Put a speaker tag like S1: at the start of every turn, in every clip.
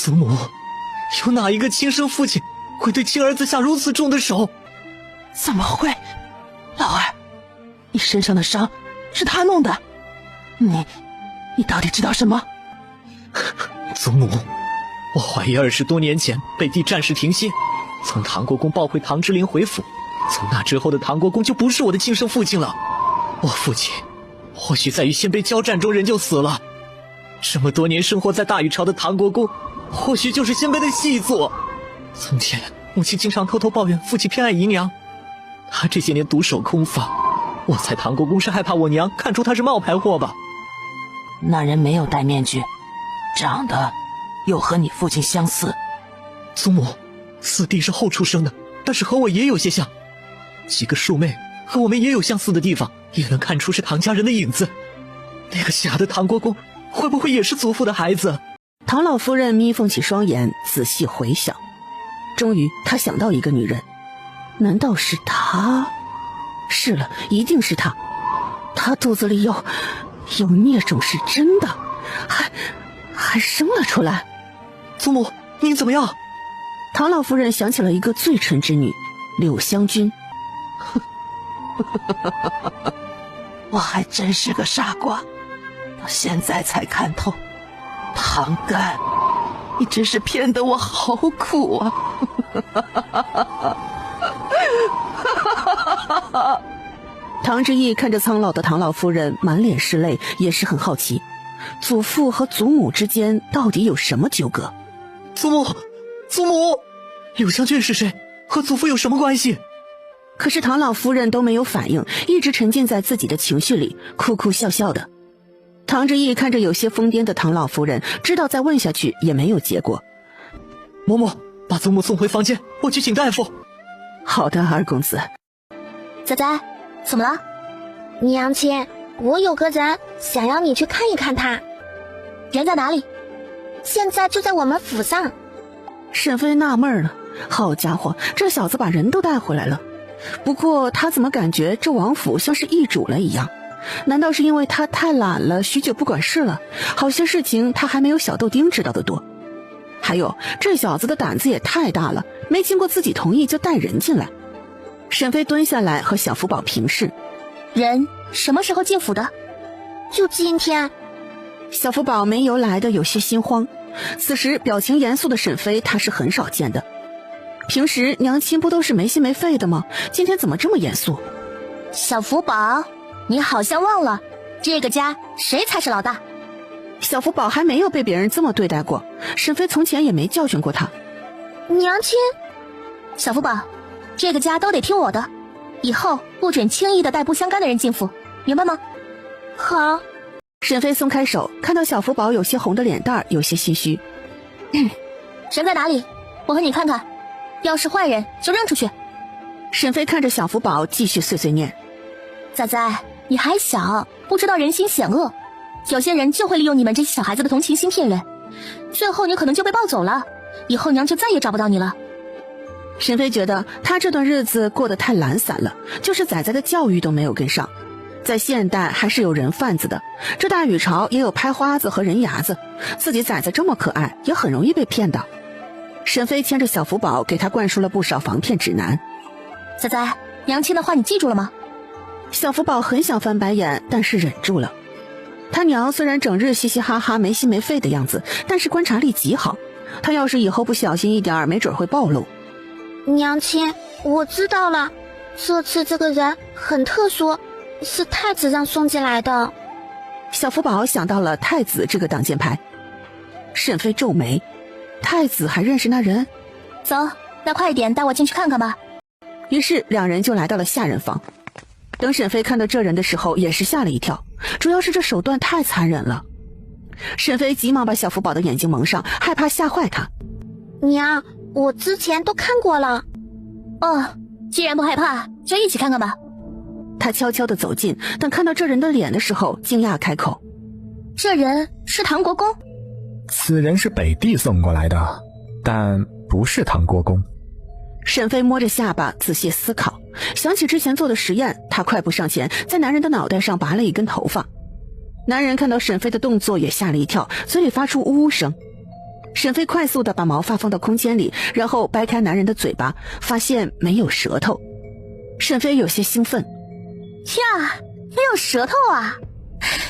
S1: 祖母，有哪一个亲生父亲会对亲儿子下如此重的手？
S2: 怎么会？老二，你身上的伤是他弄的，你到底知道什么？
S1: 祖母，我怀疑20多年前北地战事停歇，从唐国公抱回唐之灵回府，从那之后的唐国公就不是我的亲生父亲了。我父亲或许在与鲜卑交战中人就死了，这么多年生活在大禹朝的唐国公或许就是鲜卑的细作。从前母亲经常偷偷抱怨父亲偏爱姨娘，他这些年独守空房，我猜唐国公是害怕我娘看出他是冒牌货吧。
S2: 那人没有戴面具，长得又和你父亲相似。
S1: 祖母，四弟是后出生的，但是和我也有些像，几个庶妹和我们也有相似的地方，也能看出是唐家人的影子。那个傻的唐国公会不会也是祖父的孩子？
S3: 唐老夫人眯缝起双眼，仔细回想，终于她想到一个女人。难道是她？是了，一定是她。她肚子里有孽种，是真的，还生了出来。
S1: 祖母，您怎么样？
S3: 唐老夫人想起了一个最纯之女，柳湘君。
S2: 我还真是个傻瓜，到现在才看透，唐干，你真是骗得我好苦啊！
S3: 唐之义看着苍老的唐老夫人满脸是泪，也是很好奇，祖父和祖母之间到底有什么纠葛？
S1: 祖母，柳湘君是谁？和祖父有什么关系？
S3: 可是唐老夫人都没有反应，一直沉浸在自己的情绪里，哭哭笑笑的。唐之义看着有些疯癫的唐老夫人，知道再问下去也没有结果。
S1: 嬷嬷，把祖母送回房间，我去请大夫。
S3: 好的，二公子。
S4: 仔仔，怎么了？娘亲，我有个人想要你去看一看他。人在哪里？现在就在我们府上。
S3: 沈飞纳闷了，好家伙，这小子把人都带回来了。不过他怎么感觉这王府像是易主了一样？难道是因为他太懒了，许久不管事了？好些事情他还没有小豆丁知道的多。还有，这小子的胆子也太大了，没经过自己同意就带人进来。沈飞蹲下来和小福宝平视。
S4: 人什么时候进府的？就今天。
S3: 小福宝没由来的有些心慌，此时表情严肃的沈飞他是很少见的。平时娘亲不都是没心没肺的吗？今天怎么这么严肃？
S4: 小福宝，你好像忘了，这个家谁才是老大？
S3: 小福宝还没有被别人这么对待过，沈飞从前也没教训过他。
S4: 娘亲，小福宝，这个家都得听我的，以后不准轻易的带不相干的人进府，明白吗？好。
S3: 沈飞松开手，看到小福宝有些红的脸蛋，有些心虚。
S4: 人在哪里？我和你看看，要是坏人就扔出去。
S3: 沈飞看着小福宝继续碎碎念。
S4: 仔仔，你还小，不知道人心险恶，有些人就会利用你们这些小孩子的同情心骗人，最后你可能就被抱走了，以后娘就再也找不到你了。
S3: 沈飞觉得他这段日子过得太懒散了，就是仔仔的教育都没有跟上。在现代还是有人贩子的，这大禹朝也有拍花子和人牙子，自己崽子这么可爱，也很容易被骗的。沈飞牵着小福宝给他灌输了不少防骗指南。
S4: 仔仔，娘亲的话你记住了吗？
S3: 小福宝很想翻白眼，但是忍住了。他娘虽然整日嘻嘻哈哈没心没肺的样子，但是观察力极好，他要是以后不小心一点，没准会暴露。
S4: 娘亲，我知道了，这次这个人很特殊，是太子让送进来的。
S3: 小福宝想到了太子这个挡箭牌。沈飞皱眉，太子还认识那人？
S4: 走，那快一点带我进去看看吧。
S3: 于是两人就来到了下人房。等沈飞看到这人的时候，也是吓了一跳，主要是这手段太残忍了。沈飞急忙把小福宝的眼睛蒙上，害怕吓坏他。
S4: 娘，我之前都看过了。哦，既然不害怕，就一起看看吧。
S3: 他悄悄地走近，等看到这人的脸的时候，惊讶开口：
S4: 这人是唐国公？
S5: 此人是北地送过来的，但不是唐国公。
S3: 沈飞摸着下巴仔细思考，想起之前做的实验，他快步上前，在男人的脑袋上拔了一根头发。男人看到沈飞的动作也吓了一跳，嘴里发出呜呜声。沈飞快速地把毛发放到空间里，然后掰开男人的嘴巴，发现没有舌头。沈飞有些兴奋，
S4: 呀，没有舌头啊，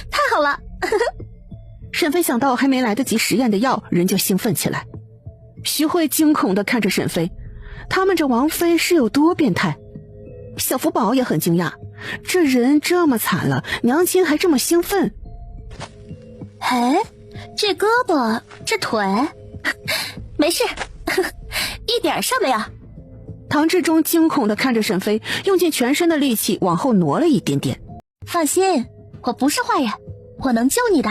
S4: 太好了！
S3: 沈飞想到还没来得及实验的药，人就兴奋起来。徐慧惊恐地看着沈飞，他们这王妃是有多变态？小福宝也很惊讶，这人这么惨了，娘亲还这么兴奋。
S4: 哎，这胳膊这腿没事，一点事没有。
S3: 唐志忠惊恐地看着沈飞，用尽全身的力气往后挪了一点点。
S4: 放心，我不是坏人，我能救你的。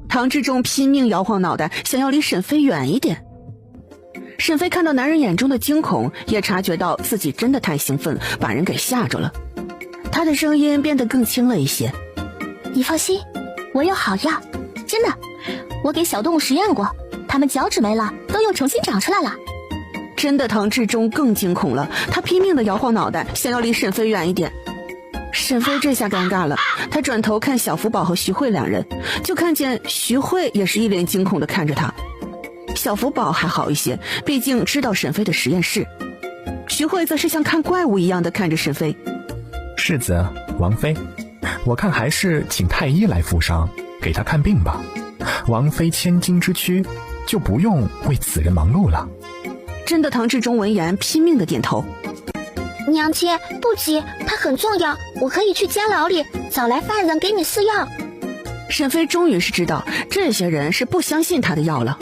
S3: 唐志忠拼命摇晃脑袋，想要离沈飞远一点。沈飞看到男人眼中的惊恐，也察觉到自己真的太兴奋，把人给吓着了。他的声音变得更轻了一些。
S4: 你放心，我有好药，真的，我给小动物实验过，它们脚趾没了，都又重新长出来了。
S3: 真的，唐志忠更惊恐了，他拼命地摇晃脑袋，想要离沈飞远一点。沈飞这下尴尬了，他转头看小福宝和徐慧两人，就看见徐慧也是一脸惊恐地看着他。小福宝还好一些，毕竟知道沈飞的实验室。徐慧则是像看怪物一样的看着沈飞。
S5: 世子，王妃，我看还是请太医来负伤，给他看病吧。王妃千金之躯，就不用为此人忙碌了。
S3: 真的，唐志忠闻言拼命的点头。
S6: 娘亲，不急，他很重要，我可以去监牢里找来犯人给你试药。
S3: 沈飞终于是知道这些人是不相信他的药了。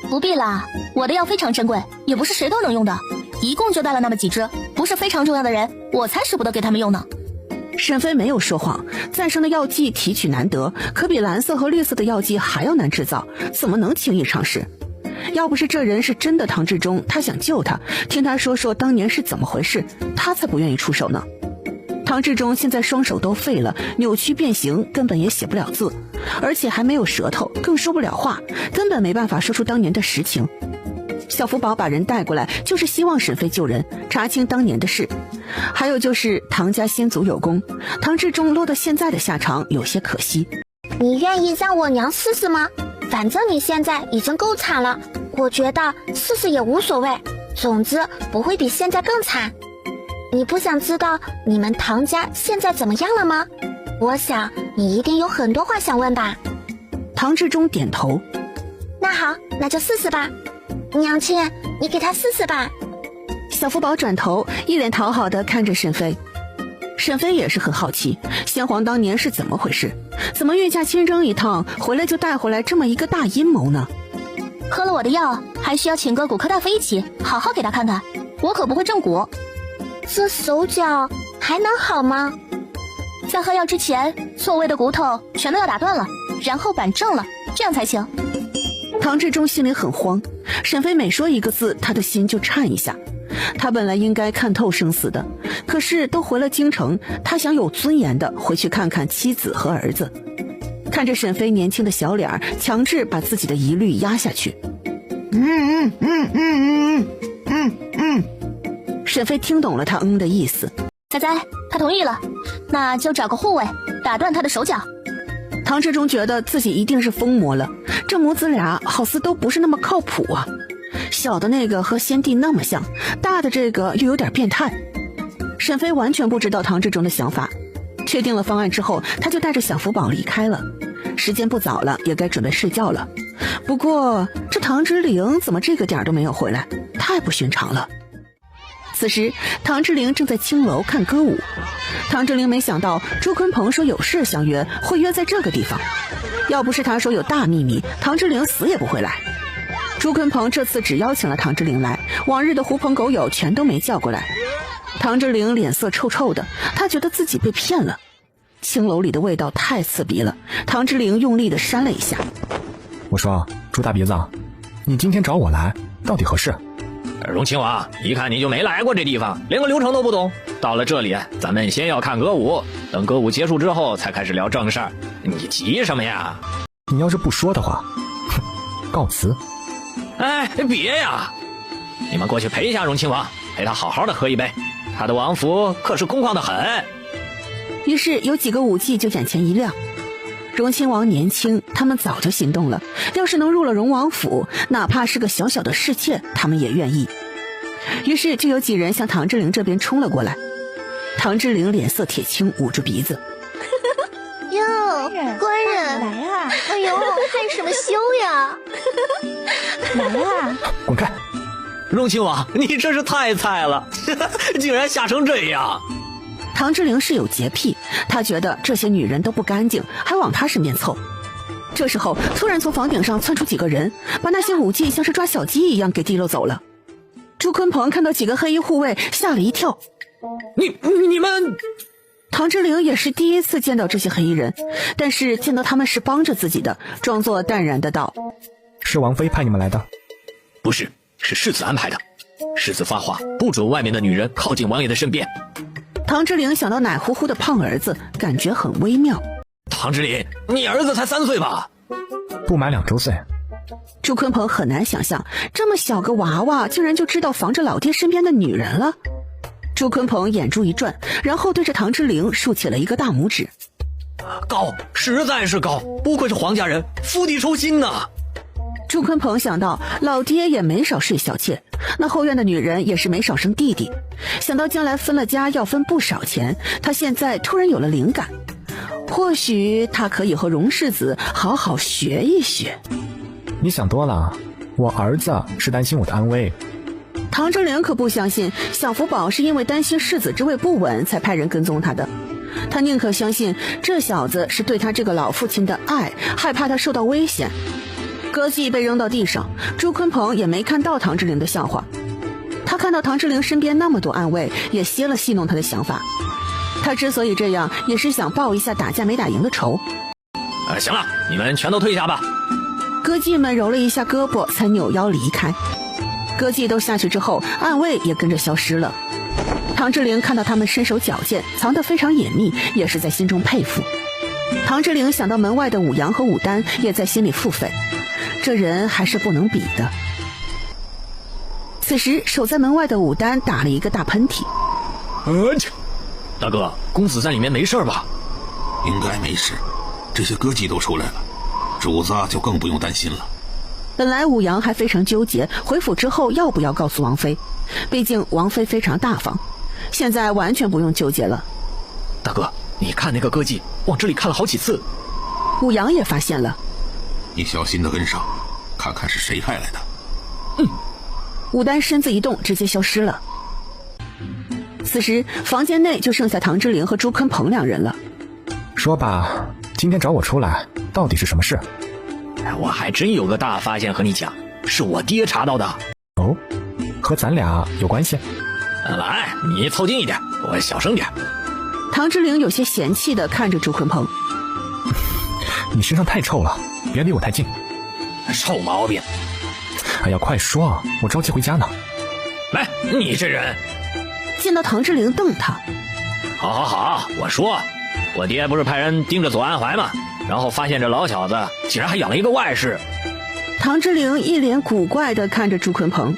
S4: 不必啦，我的药非常珍贵，也不是谁都能用的，一共就带了那么几支，不是非常重要的人，我才舍不得给他们用呢。
S3: 沈飞没有说谎，再生的药剂提取难得，可比蓝色和绿色的药剂还要难制造，怎么能轻易尝试？要不是这人是真的唐志忠，他想救他，听他说说当年是怎么回事，他才不愿意出手呢。唐志忠现在双手都废了，扭曲变形，根本也写不了字，而且还没有舌头，更说不了话，根本没办法说出当年的实情。小福宝把人带过来，就是希望沈飞救人，查清当年的事。还有就是唐家先祖有功，唐志忠落到现在的下场有些可惜。
S6: 你愿意让我娘试试吗？反正你现在已经够惨了，我觉得试试也无所谓，总之不会比现在更惨。你不想知道你们唐家现在怎么样了吗？我想你一定有很多话想问吧。
S3: 唐志忠点头。
S6: 那好，那就试试吧。娘亲，你给他试试吧。
S3: 小福宝转头，一脸讨好的看着沈飞。沈飞也是很好奇，先皇当年是怎么回事？怎么御驾亲征一趟，回来就带回来这么一个大阴谋呢？
S4: 喝了我的药，还需要请个骨科大夫一起好好给他看看，我可不会正骨。
S6: 这手脚还能好吗？
S4: 在喝药之前，错位的骨头全都要打断了，然后板正了，这样才行。
S3: 唐志忠心里很慌，沈飞每说一个字，他的心就颤一下。他本来应该看透生死的，可是都回了京城，他想有尊严的回去看看妻子和儿子。看着沈飞年轻的小脸，强制把自己的疑虑压下去。沈飞听懂了他的意思。
S4: 仔仔，他同意了，那就找个护卫打断他的手脚。
S3: 唐志忠觉得自己一定是疯魔了，这母子俩好似都不是那么靠谱啊。小的那个和先帝那么像，大的这个又有点变态。沈飞完全不知道唐志忠的想法，确定了方案之后，他就带着小福宝离开了。时间不早了，也该准备睡觉了。不过这唐之灵怎么这个点都没有回来，太不寻常了。此时唐之灵正在青楼看歌舞，唐之灵没想到朱坤鹏说有事相约，会约在这个地方。要不是他说有大秘密，唐之灵死也不会来。朱坤鹏这次只邀请了唐之灵来，往日的狐朋狗友全都没叫过来。唐之灵脸色臭臭的，他觉得自己被骗了。青楼里的味道太刺鼻了，唐之灵用力地扇了一下。
S5: 我说，朱大鼻子，你今天找我来，到底何事？
S1: 荣亲王，一看你就没来过这地方，连个流程都不懂。到了这里，咱们先要看歌舞，等歌舞结束之后才开始聊正事儿。你急什么呀？
S5: 你要是不说的话，哼，告辞。
S1: 哎，别呀！你们过去陪一下荣亲王，陪他好好的喝一杯。他的王府可是空旷的很。
S3: 于是有几个舞伎就眼前一亮。荣亲王年轻，他们早就心动了。要是能入了荣王府，哪怕是个小小的侍妾，他们也愿意。于是就有几人向唐之陵这边冲了过来。唐之陵脸色铁青，捂住鼻子。
S6: 哟，官人来啊！哎呦，害什么羞呀？来啊！
S5: 滚开！
S1: 荣亲王，你真是太菜了，竟然吓成这样。
S3: 唐之陵是有洁癖，他觉得这些女人都不干净，还往他身边凑。这时候突然从房顶上窜出几个人，把那些武器像是抓小鸡一样给提溜走了。朱坤鹏看到几个黑衣护卫，吓了一跳。
S1: 你们……
S3: 唐之陵也是第一次见到这些黑衣人，但是见到他们是帮着自己的，装作淡然的道：“
S5: 是王妃派你们来的？”“
S1: 不是，是世子安排的。世子发话，不准外面的女人靠近王爷的身边。”
S3: 唐之陵想到奶乎乎的胖儿子，感觉很微妙。
S1: 唐之陵，你儿子才3岁吧？
S5: 不满2周岁。
S3: 朱坤鹏很难想象，这么小个娃娃竟然就知道防着老爹身边的女人了。朱坤鹏眼珠一转，然后对着唐之陵竖起了一个大拇指。
S1: 高，实在是高，不愧是皇家人，釜底抽薪呐。
S3: 朱坤鹏想到老爹也没少睡小妾，那后院的女人也是没少生弟弟，想到将来分了家要分不少钱，他现在突然有了灵感，或许他可以和荣世子好好学一学。
S5: 你想多了，我儿子是担心我的安危。
S3: 唐之陵可不相信小福宝是因为担心世子之位不稳才派人跟踪他的，他宁可相信这小子是对他这个老父亲的爱，害怕他受到危险。歌妓被扔到地上，朱坤鹏也没看到唐之陵的笑话。他看到唐之陵身边那么多暗卫，也歇了戏弄他的想法。他之所以这样，也是想报一下打架没打赢的仇。
S1: 行了，你们全都退下吧。
S3: 歌妓们揉了一下胳膊，才扭腰离开。歌妓都下去之后，暗卫也跟着消失了。唐之陵看到他们身手矫健，藏得非常隐秘，也是在心中佩服。唐之陵想到门外的武阳和武丹，也在心里腹诽，这人还是不能比的。此时守在门外的武丹打了一个大喷嚏。
S1: 大哥，公子在里面没事吧？
S7: 应该没事，这些歌妓都出来了，主子就更不用担心了。
S3: 本来武阳还非常纠结回府之后要不要告诉王妃，毕竟王妃非常大方，现在完全不用纠结了。
S1: 大哥，你看那个歌妓往这里看了好几次。
S3: 武阳也发现了。
S7: 你小心地跟上，看看是谁派来的。
S3: 武丹身子一动，直接消失了。此时房间内就剩下唐之陵和朱坤鹏2人了。
S5: 说吧，今天找我出来到底是什么事？
S1: 我还真有个大发现和你讲，是我爹查到的。
S5: 哦，和咱俩有关系？
S1: 来，你凑近一点，我小声点。
S3: 唐之陵有些嫌弃地看着朱坤鹏。
S5: 你身上太臭了，别离我太近。
S1: 臭毛病。
S5: 哎呀，快说，我着急回家呢。
S1: 来，你这人。
S3: 见到唐之陵瞪他。
S1: 好，我说，我爹不是派人盯着左安怀吗？然后发现这老小子竟然还养了一个外室。
S3: 唐之陵一脸古怪地看着朱坤鹏。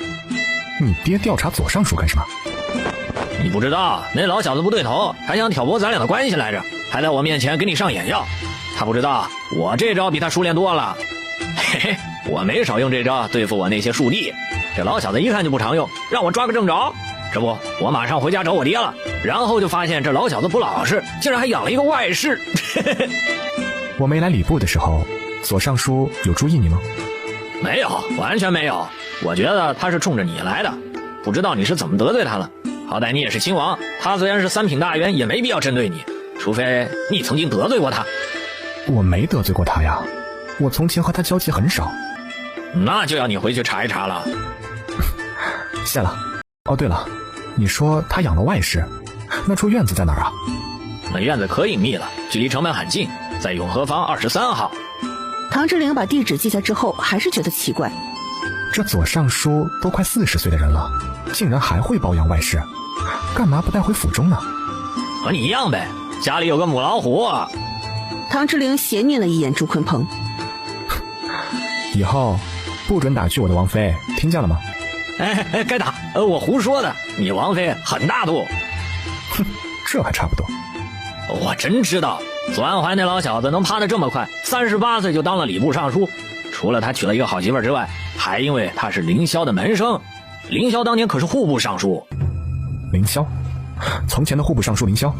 S5: 你爹调查左尚书干什么？
S1: 你不知道，那老小子不对头，还想挑拨咱俩的关系来着，还在我面前给你上眼药。他不知道我这招比他熟练多了。嘿嘿，我没少用这招对付我那些庶弟，这老小子一看就不常用，让我抓个正着。这不，我马上回家找我爹了，然后就发现这老小子不老实，竟然还养了一个外室。
S5: 我没来礼部的时候，左尚书有注意你吗？
S1: 没有，完全没有。我觉得他是冲着你来的，不知道你是怎么得罪他了。好歹你也是亲王，他虽然是3品大员，也没必要针对你，除非你曾经得罪过他。
S5: 我没得罪过他呀，我从前和他交集很少。
S1: 那就要你回去查一查了。
S5: 谢了。哦，对了，你说他养了外室，那处院子在哪儿啊？
S1: 那院子可隐秘了，距离城门很近，在永和坊23号。
S3: 唐之陵把地址记下之后，还是觉得奇怪。
S5: 这左尚书都快40岁的人了，竟然还会包养外室，干嘛不带回府中呢？
S1: 和你一样呗，家里有个母老虎。
S3: 唐之陵斜睨了一眼朱坤鹏。
S5: 以后不准打趣我的王妃，听见了吗？
S1: 该打，我胡说的，你王妃很大度。
S5: 哼，这还差不多。
S1: 我真知道，左安怀那老小子能爬得这么快，38岁就当了礼部尚书，除了他娶了一个好媳妇之外，还因为他是凌霄的门生。凌霄当年可是户部尚书。
S5: 凌霄，从前的户部尚书凌霄。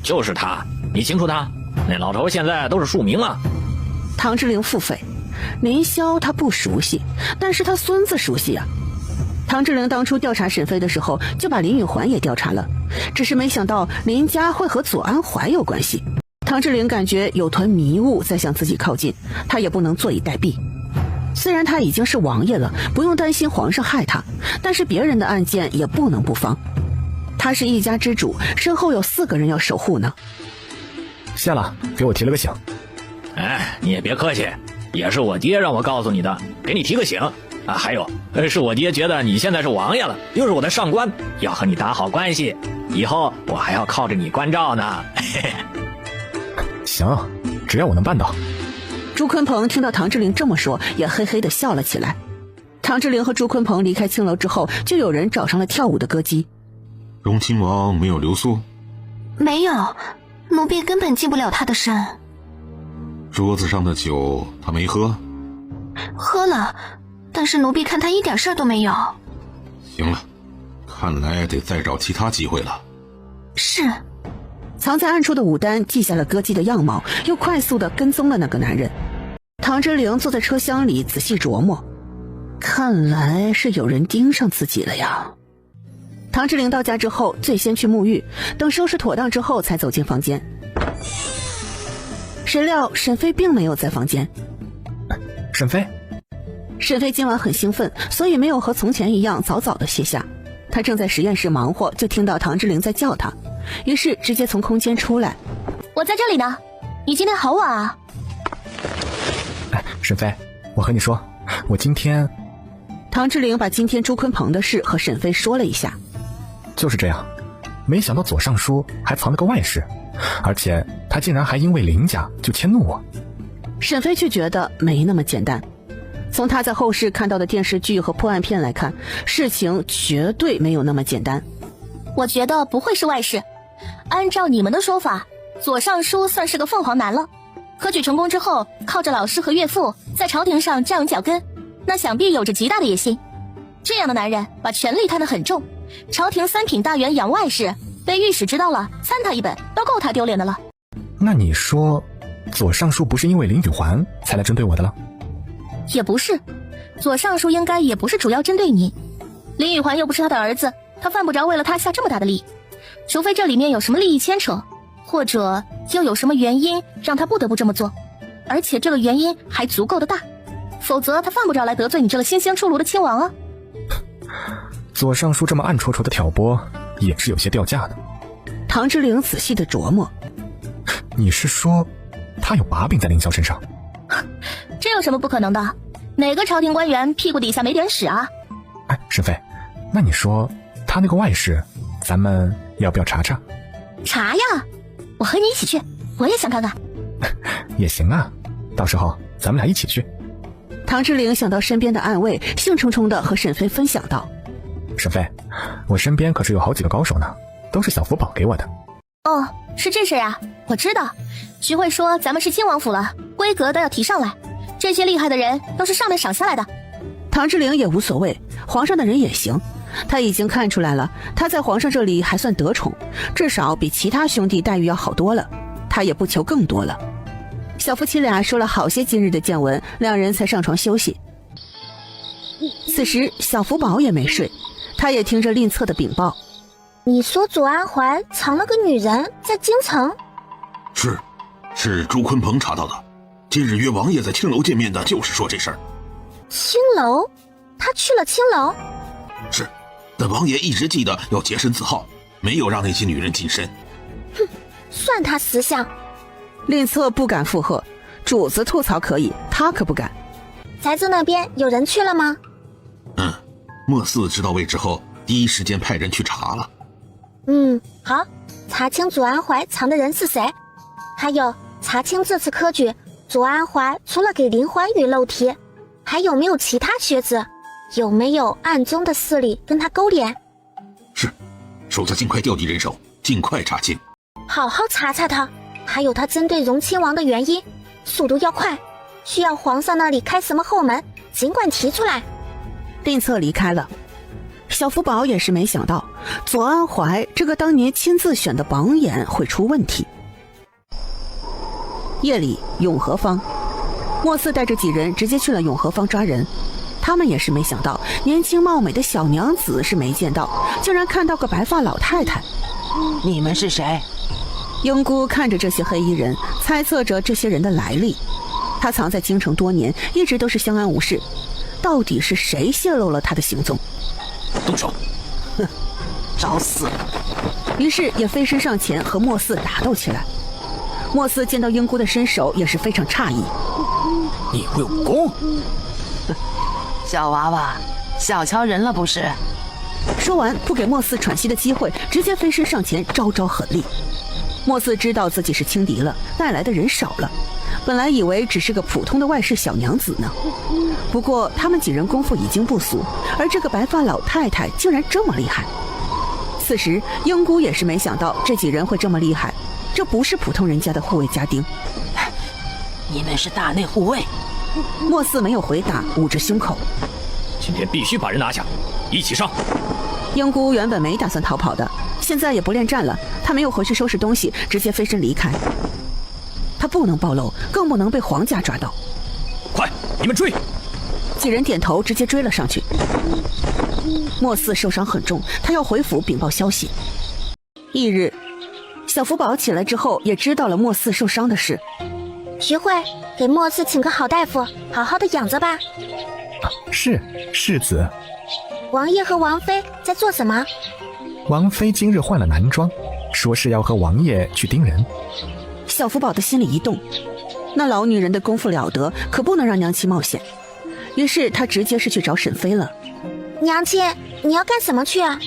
S1: 就是他，你清楚他？那老头现在都是庶民了。
S3: 唐之陵腹诽，凌霄他不熟悉，但是他孙子熟悉啊。唐之陵当初调查沈飞的时候，就把林宇环也调查了，只是没想到林家会和左安怀有关系。唐之陵感觉有团迷雾在向自己靠近，他也不能坐以待毙。虽然他已经是王爷了，不用担心皇上害他，但是别人的案件也不能不防。他是一家之主，身后有4个人要守护呢。
S5: 谢了，给我提了个醒。
S1: 哎，你也别客气，也是我爹让我告诉你的，给你提个醒啊。还有，是我爹觉得你现在是王爷了，又是我的上官，要和你打好关系，以后我还要靠着你关照呢。
S5: 行，只要我能办到。
S3: 朱坤鹏听到唐之陵这么说，也嘿嘿地笑了起来。唐之陵和朱坤鹏离开青楼之后，就有人找上了跳舞的歌姬。
S7: 荣亲王没有留宿？
S8: 没有，奴婢根本近不了他的身。
S7: 桌子上的酒他没喝？
S8: 喝了，但是奴婢看他一点事儿都没有。
S7: 行了，看来得再找其他机会了。
S8: 是。
S3: 藏在暗处的武丹记下了歌姬的样貌，又快速地跟踪了那个男人。唐之陵坐在车厢里仔细琢磨，看来是有人盯上自己了呀。唐之陵到家之后，最先去沐浴，等收拾妥当之后才走进房间。谁料沈飞并没有在房间。
S5: 沈飞？
S3: 沈飞今晚很兴奋，所以没有和从前一样早早的卸下。他正在实验室忙活，就听到唐之陵在叫他，于是直接从空间出来。
S4: 我在这里呢，你今天好晚啊。
S5: 沈飞，我和你说，我今天……
S3: 唐之陵把今天朱坤鹏的事和沈飞说了一下。
S5: 就是这样，没想到左尚书还藏了个外室，而且他竟然还因为林家就迁怒我。
S3: 沈飞却觉得没那么简单。从他在后世看到的电视剧和破案片来看，事情绝对没有那么简单。
S4: 我觉得不会是外室，按照你们的说法，左尚书算是个凤凰男了。科举成功之后，靠着老师和岳父在朝廷上站稳脚跟，那想必有着极大的野心。这样的男人把权力看得很重，朝廷3品大员养外室，被御史知道了参他一本都够他丢脸的了。
S5: 那你说左尚书不是因为林宇环才来针对我的了？
S4: 也不是，左尚书应该也不是主要针对你。林宇环又不是他的儿子，他犯不着为了他下这么大的力，除非这里面有什么利益牵扯，或者又有什么原因让他不得不这么做，而且这个原因还足够的大，否则他犯不着来得罪你这个新鲜出炉的亲王啊。
S5: 左尚书这么暗戳戳的挑拨，也是有些掉价的。
S3: 唐之陵仔细的琢磨，
S5: 你是说他有把柄在凌霄身上？
S4: 这有什么不可能的？哪个朝廷官员屁股底下没点屎啊？
S5: 哎，沈飞，那你说他那个外室，咱们要不要查查？
S4: 查呀，我和你一起去，我也想看看。
S5: 也行啊，到时候咱们俩一起去。
S3: 唐之陵想到身边的暗卫，兴冲冲地和沈飞分享道：
S5: 沈飞，我身边可是有好几个高手呢，都是小福宝给我的。
S4: 哦，是这事啊，我知道。徐慧说咱们是亲王府了，规格都要提上来，这些厉害的人都是上面赏下来的。
S3: 唐之陵也无所谓，皇上的人也行。他已经看出来了，他在皇上这里还算得宠，至少比其他兄弟待遇要好多了，他也不求更多了。小夫妻俩说了好些今日的见闻，两人才上床休息。此时小福宝也没睡，他也听着令策的禀报。
S6: 你说左安怀藏了个女人在京城？
S7: 是朱坤鹏查到的，今日约王爷在青楼见面的就是说这事儿。
S6: 青楼？他去了青楼？
S7: 是，但王爷一直记得要洁身自好，没有让那些女人近身。
S6: 哼，算他识相。
S3: 令策不敢附和，主子吐槽可以，他可不敢。
S6: 宅子那边有人去了吗？
S7: 莫四知道位置后，第一时间派人去查了。
S6: 好，查清左安怀藏的人是谁，还有查清这次科举左安怀除了给林欢雨漏题，还有没有其他学子，有没有暗中的势力跟他勾连。
S7: 是，手下尽快调集人手，尽快查清。
S6: 好好查查他，还有他针对荣亲王的原因，速度要快，需要皇上那里开什么后门，尽管提出来。
S3: 令策离开了，小福宝也是没想到左安怀这个当年亲自选的榜眼会出问题。夜里，永和坊，莫四带着几人直接去了永和坊抓人。他们也是没想到，年轻貌美的小娘子是没见到，竟然看到个白发老太太。
S2: 你们是谁？
S3: 英姑看着这些黑衣人，猜测着这些人的来历。他藏在京城多年，一直都是相安无事，到底是谁泄露了他的行踪？
S1: 动手！
S2: 哼，找死！
S3: 于是也飞身上前和莫四打斗起来。莫四见到英姑的身手也是非常诧异。
S1: 你会武功？
S2: 小娃娃，小瞧人了不是？
S3: 说完不给莫四喘息的机会，直接飞身上前招招狠力。莫四知道自己是轻敌了，带来的人少了，本来以为只是个普通的外室小娘子呢。不过他们几人功夫已经不俗，而这个白发老太太竟然这么厉害。此时英姑也是没想到这几人会这么厉害，这不是普通人家的护卫家丁。
S2: 你们是大内护卫？
S3: 莫四没有回答，捂着胸口。
S1: 今天必须把人拿下，一起上！
S3: 英姑原本没打算逃跑的，现在也不恋战了，她没有回去收拾东西，直接飞身离开。她不能暴露，更不能被皇家抓到。
S1: 快，你们追！
S3: 几人点头，直接追了上去。莫四受伤很重，他要回府禀报消息。翌日，小福宝起来之后也知道了莫四受伤的事。
S6: 徐慧，给莫四请个好大夫，好好的养着吧。
S5: 是世子。
S6: 王爷和王妃在做什么？
S5: 王妃今日换了男装，说是要和王爷去盯人。
S3: 小福宝的心里一动，那老女人的功夫了得，可不能让娘亲冒险。于是他直接是去找沈妃了。
S6: 娘亲，你要干什么去啊？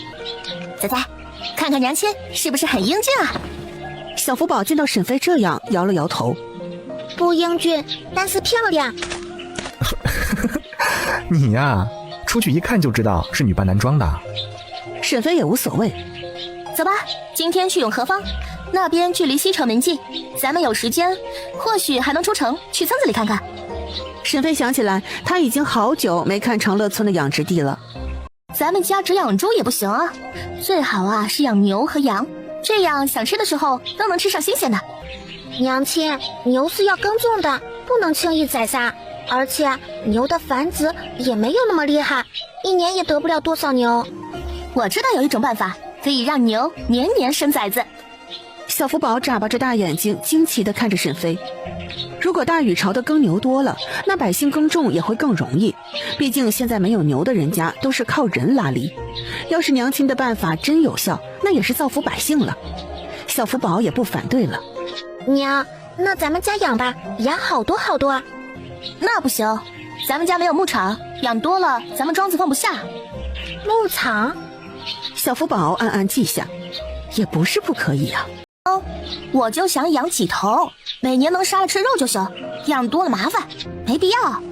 S4: 仔仔，看看娘亲是不是很英俊啊？
S3: 小福宝见到沈妃这样，摇了摇头。
S6: 不英俊，但是漂亮。
S5: 你呀，出去一看就知道是女扮男装的。
S3: 沈妃也无所谓。
S4: 走吧，今天去永和坊，那边距离西城门近，咱们有时间，或许还能出城去村子里看看。
S3: 沈妃想起来，她已经好久没看长乐村的养殖地了。
S4: 咱们家只养猪也不行啊，最好啊是养牛和羊，这样想吃的时候都能吃上新鲜的。
S6: 娘亲，牛是要耕种的，不能轻易宰杀，而且牛的繁殖也没有那么厉害，一年也得不了多少牛。
S4: 我知道有一种办法，可以让牛年年生崽子。
S3: 小福宝眨巴着大眼睛，惊奇地看着沈妃。如果大禹朝的耕牛多了，那百姓耕种也会更容易，毕竟现在没有牛的人家都是靠人拉犁。要是娘亲的办法真有效，那也是造福百姓了。小福宝也不反对了。
S6: 娘，那咱们家养吧，养好多好多啊。
S4: 那不行，咱们家没有牧场，养多了咱们庄子放不下。
S6: 牧场？
S3: 小福宝暗暗记下，也不是不可以啊。
S4: 我就想养几头，每年能杀了吃肉就行，养多了麻烦，没必要。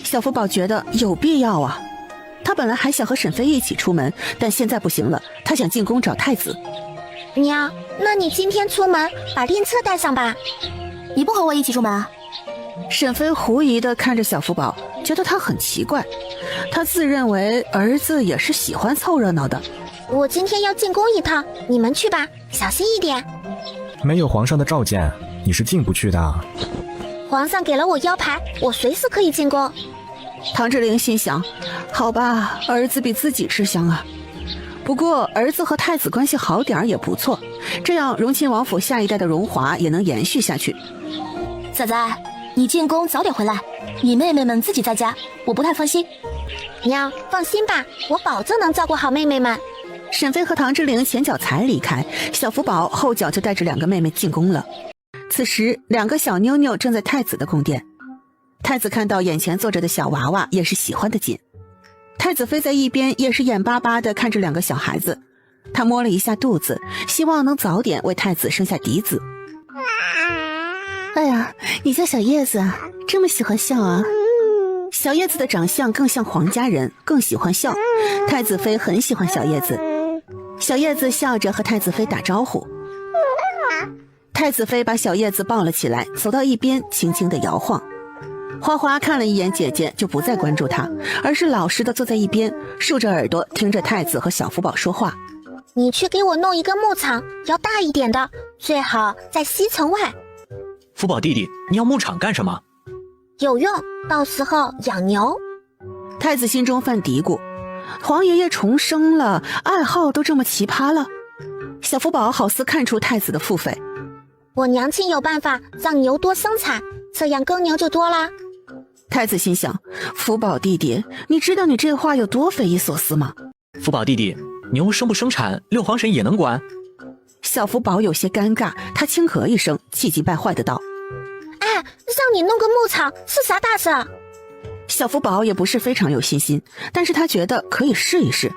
S3: 小福宝觉得有必要啊。他本来还想和沈妃一起出门，但现在不行了，他想进宫找太子。
S6: 娘，那你今天出门把令册带上吧。
S4: 你不和我一起出门啊？
S3: 沈妃狐疑地看着小福宝，觉得他很奇怪。他自认为儿子也是喜欢凑热闹的。
S6: 我今天要进宫一趟，你们去吧，小心一点。
S5: 没有皇上的召见，你是进不去的。
S6: 皇上给了我腰牌，我随时可以进宫。
S3: 唐志玲心想，好吧，儿子比自己吃香啊。不过儿子和太子关系好点也不错，这样荣亲王府下一代的荣华也能延续下去。
S4: 仔仔，你进宫早点回来，你妹妹们自己在家，我不太放心。
S6: 娘，放心吧，我保证能照顾好妹妹们。
S3: 沈妃和唐志玲前脚才离开，小福宝后脚就带着两个妹妹进宫了。此时两个小妞妞正在太子的宫殿，太子看到眼前坐着的小娃娃也是喜欢的紧。太子妃在一边也是眼巴巴地看着两个小孩子，他摸了一下肚子，希望能早点为太子生下嫡子。哎呀，你叫小叶子啊，这么喜欢笑啊。小叶子的长相更像皇家人，更喜欢笑，太子妃很喜欢小叶子。小叶子笑着和太子妃打招呼。太子妃把小叶子抱了起来，走到一边轻轻地摇晃。花花看了一眼姐姐，就不再关注她，而是老实地坐在一边，竖着耳朵听着太子和小福宝说话。
S6: 你去给我弄一个牧场，要大一点的，最好在西城外。
S1: 福宝弟弟，你要牧场干什么？
S6: 有用，到时候养牛。
S3: 太子心中犯嘀咕，皇爷爷重生了，爱好都这么奇葩了。小福宝好似看出太子的腹诽，
S6: 我娘亲有办法让牛多生产，这样耕牛就多啦。
S3: 太子心想，福宝弟弟，你知道你这话有多匪夷所思吗？
S1: 福宝弟弟，牛生不生产，六皇婶也能管。
S3: 小福宝有些尴尬，他轻咳一声，气急败坏的道：
S6: 哎，让你弄个牧场是啥大事？
S3: 小福宝也不是非常有信心，但是他觉得可以试一试。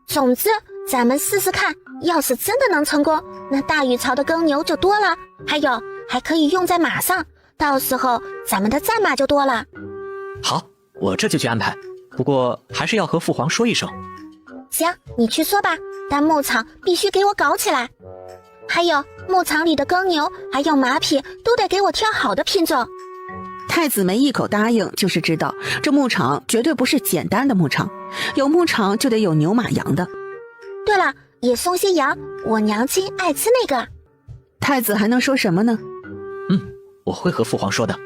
S6: 总之咱们试试看，要是真的能成功，那大禹朝的耕牛就多了，还有还可以用在马上，到时候咱们的战马就多了。
S1: 好，我这就去安排，不过还是要和父皇说一声。
S6: 行，你去说吧，但牧场必须给我搞起来，还有牧场里的耕牛还有马匹都得给我挑好的品种。
S3: 太子没一口答应，就是知道这牧场绝对不是简单的牧场，有牧场就得有牛马羊的。
S6: 对了，也送些羊，我娘亲爱吃那个。
S3: 太子还能说什么呢？
S1: 我会和父皇说的。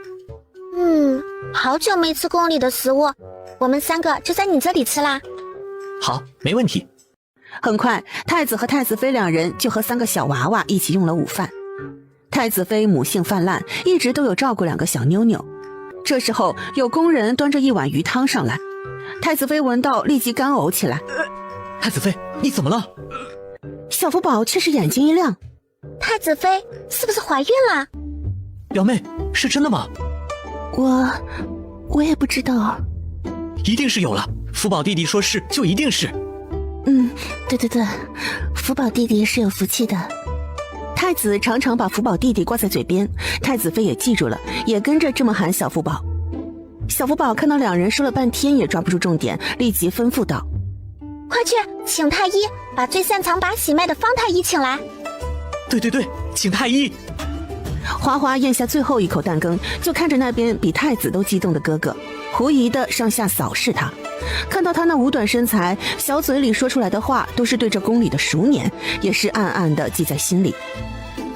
S6: 好久没吃宫里的食物，我们3个就在你这里吃啦。
S1: 好，没问题。
S3: 很快，太子和太子妃2人就和3个小娃娃一起用了午饭。太子妃母性泛滥，一直都有照顾2个小妞妞。这时候有工人端着一碗鱼汤上来，太子妃闻到立即干呕起来。
S1: 太子妃，你怎么了？
S3: 小福宝却是眼睛一亮，
S6: 太子妃是不是怀孕了？
S1: 表妹，是真的吗？
S3: 我也不知道。
S1: 一定是有了，福宝弟弟说是就一定是。
S3: 对，福宝弟弟是有福气的。太子常常把福宝弟弟挂在嘴边，太子妃也记住了，也跟着这么喊小福宝。小福宝看到2人说了半天也抓不住重点，立即吩咐道：
S6: 快去请太医，把最擅长把喜脉的方太医请来。
S1: 对，请太医。
S3: 花花咽下最后一口蛋羹，就看着那边比太子都激动的哥哥，狐疑的上下扫视他。看到他那五短身材，小嘴里说出来的话都是对着宫里的熟年，也是暗暗的记在心里。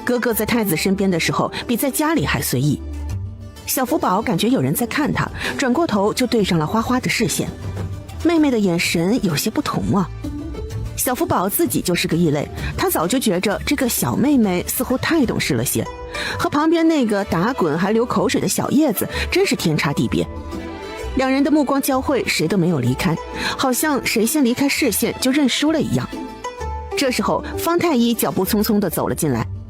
S3: 哥哥在太子身边的时候，比在家里还随意。小福宝感觉有人在看他，转过头就对上了花花的视线。妹妹的眼神有些不同啊。小福宝自己就是个异类，他早就觉着这个小妹妹似乎太懂事了些，和旁边那个打滚还流口水的小叶子真是天差地别。2人的目光交汇，谁都没有离开，好像谁先离开视线就认输了一样。这时候方太医脚步匆匆地走了进来，